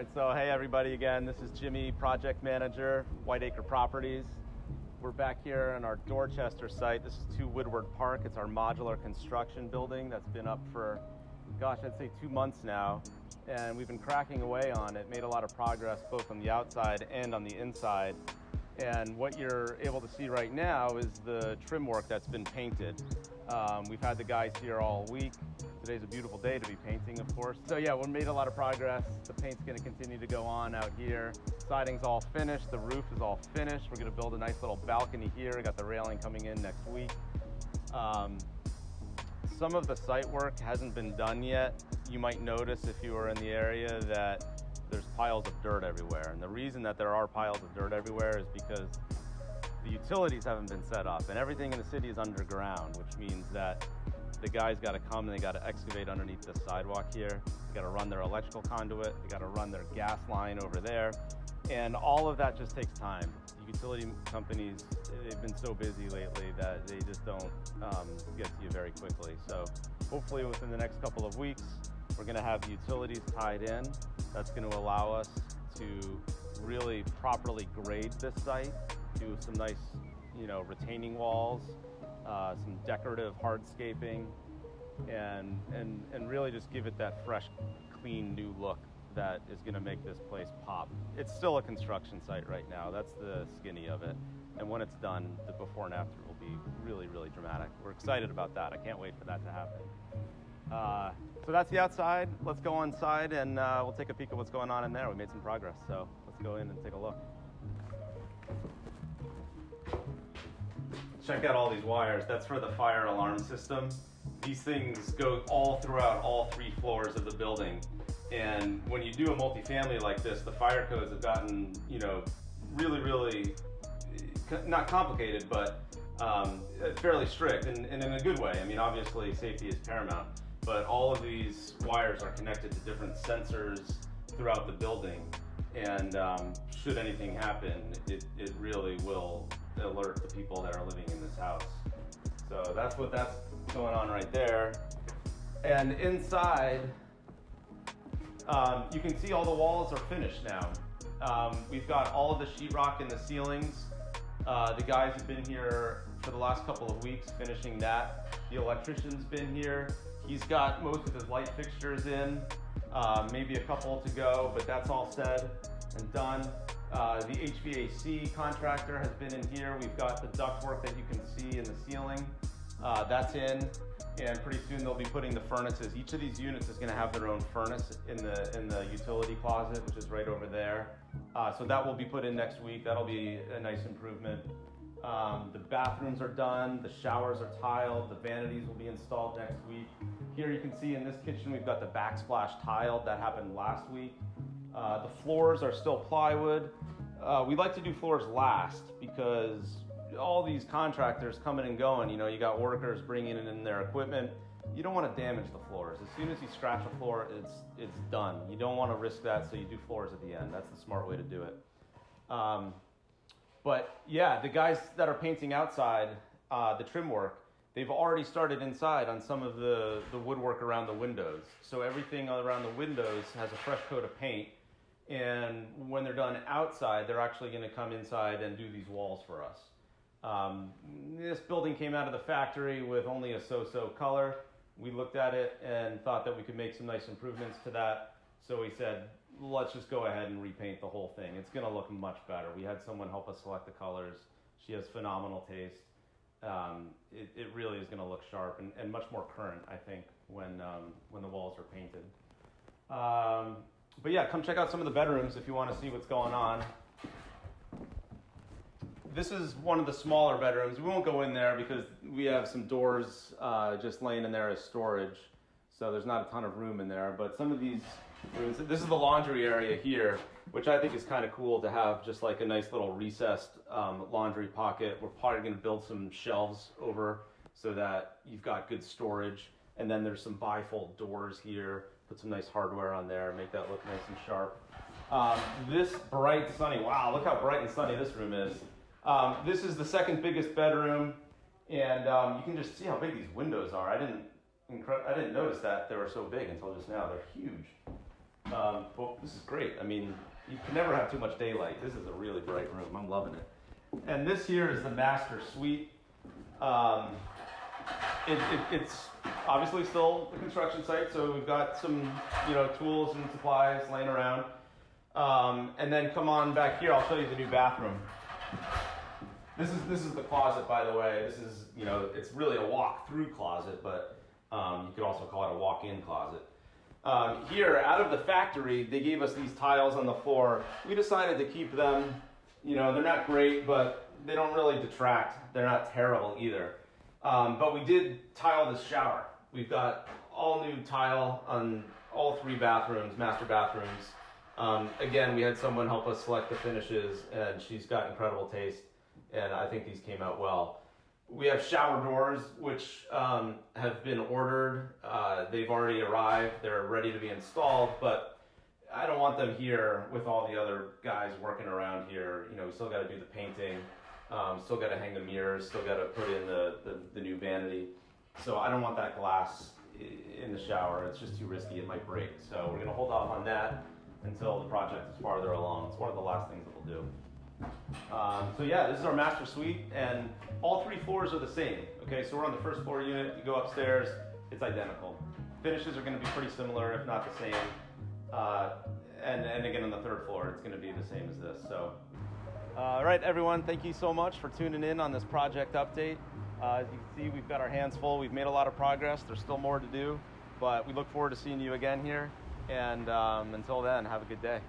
right, so hey everybody again, this is Jimmy, project manager, Whiteacre Properties. We're back here in our Dorchester site. This is 2 Woodward Park. It's our modular construction building that's been up for, gosh, I'd say 2 months now. And we've been cracking away on it, made a lot of progress both on the outside and on the inside. And what you're able to see right now is the trim work that's been painted. We've had the guys here all week. Today's a beautiful day to be painting, of course. So yeah, we made a lot of progress. The paint's gonna continue to go on out here. Siding's all finished, the roof is all finished. We're gonna build a nice little balcony here. We got the railing coming in next week. Some of the site work hasn't been done yet. You might notice if you were in the area that there's piles of dirt everywhere. And the reason that there are piles of dirt everywhere is because the utilities haven't been set up and everything in the city is underground, which means that the guys got to come and they got to excavate underneath the sidewalk here. They got to run their electrical conduit. They got to run their gas line over there. And all of that just takes time. The utility companies, they've been so busy lately that they just don't get to you very quickly. So hopefully within the next couple of weeks, we're going to have the utilities tied in. That's going to allow us to really properly grade this site, do some nice, retaining walls, some decorative hardscaping, and really just give it that fresh, clean, new look that is going to make this place pop. It's still a construction site right now. That's the skinny of it. And when it's done, the before and after will be really, really dramatic. We're excited about that. I can't wait for that to happen. So that's the outside. Let's go inside and we'll take a peek at what's going on in there. We made some progress, so let's go in and take a look. Check out all these wires. That's for the fire alarm system. These things go all throughout all 3 floors of the building. And when you do a multifamily like this, the fire codes have gotten, really, really, not complicated, but fairly strict and in a good way. I mean, obviously safety is paramount, but all of these wires are connected to different sensors throughout the building. And should anything happen, it really will alert the people that are living in this house. So that's going on right there. And inside, you can see all the walls are finished now. We've got all of the sheetrock in the ceilings. The guys have been here for the last couple of weeks finishing that. The electrician's been here. He's got most of his light fixtures in, maybe a couple to go, but that's all said and done. The HVAC contractor has been in here. We've got the ductwork that you can see in the ceiling. That's in, and pretty soon they'll be putting the furnaces. Each of these units is gonna have their own furnace in the utility closet, which is right over there. So that will be put in next week. That'll be a nice improvement. The bathrooms are done, the showers are tiled, the vanities will be installed next week. Here you can see in this kitchen we've got the backsplash tiled. That happened last week. The floors are still plywood. We like to do floors last because all these contractors coming and going, you got workers bringing in their equipment. You don't want to damage the floors. As soon as you scratch a floor, it's done. You don't want to risk that, so you do floors at the end. That's the smart way to do it. But yeah, the guys that are painting outside, the trim work, they've already started inside on some of the woodwork around the windows. So everything around the windows has a fresh coat of paint. And when they're done outside, they're actually going to come inside and do these walls for us. This building came out of the factory with only a so-so color. We looked at it and thought that we could make some nice improvements to that. So we said, let's just go ahead and repaint the whole thing. It's going to look much better. We had someone help us select the colors. She has phenomenal taste. It really is going to look sharp and much more current, I think, when the walls are painted. But yeah, come check out some of the bedrooms if you want to see what's going on. This is one of the smaller bedrooms. We won't go in there because we have some doors just laying in there as storage. So there's not a ton of room in there. But some of these rooms, this is the laundry area here, which I think is kind of cool to have just like a nice little recessed laundry pocket. We're probably going to build some shelves over so that you've got good storage. And then there's some bifold doors here. Put some nice hardware on there, make that look nice and sharp. This bright, sunny, wow, look how bright and sunny this room is. This is the second biggest bedroom, and you can just see how big these windows are. I didn't notice that they were so big until just now. They're huge. Well, this is great. I mean, you can never have too much daylight. This is a really bright room. I'm loving it. And this here is the master suite. It's obviously still a construction site, so we've got some, tools and supplies laying around. And then come on back here. I'll show you the new bathroom. This is the closet, by the way. This is, it's really a walk-through closet, but you could also call it a walk-in closet. Here, out of the factory, they gave us these tiles on the floor. We decided to keep them. They're not great, but they don't really detract. They're not terrible either. But we did tile this shower. We've got all new tile on all 3 bathrooms, master bathrooms. Again, we had someone help us select the finishes, and she's got incredible taste, and I think these came out well. We have shower doors, which have been ordered. They've already arrived. They're ready to be installed, but I don't want them here with all the other guys working around here. We still got to do the painting, still got to hang the mirrors, still got to put in the new vanity. So I don't want that glass in the shower. It's just too risky. It might break. So we're going to hold off on that until the project is farther along. It's one of the last things that we'll do. So yeah, this is our master suite, and all 3 floors are the same. Okay, so we're on the first floor unit. You go upstairs, it's identical. Finishes are going to be pretty similar, if not the same. And again, on the 3rd floor, it's going to be the same as this. So, all right, everyone, thank you so much for tuning in on this project update. As you can see, we've got our hands full. We've made a lot of progress. There's still more to do, but we look forward to seeing you again here. And until then, have a good day.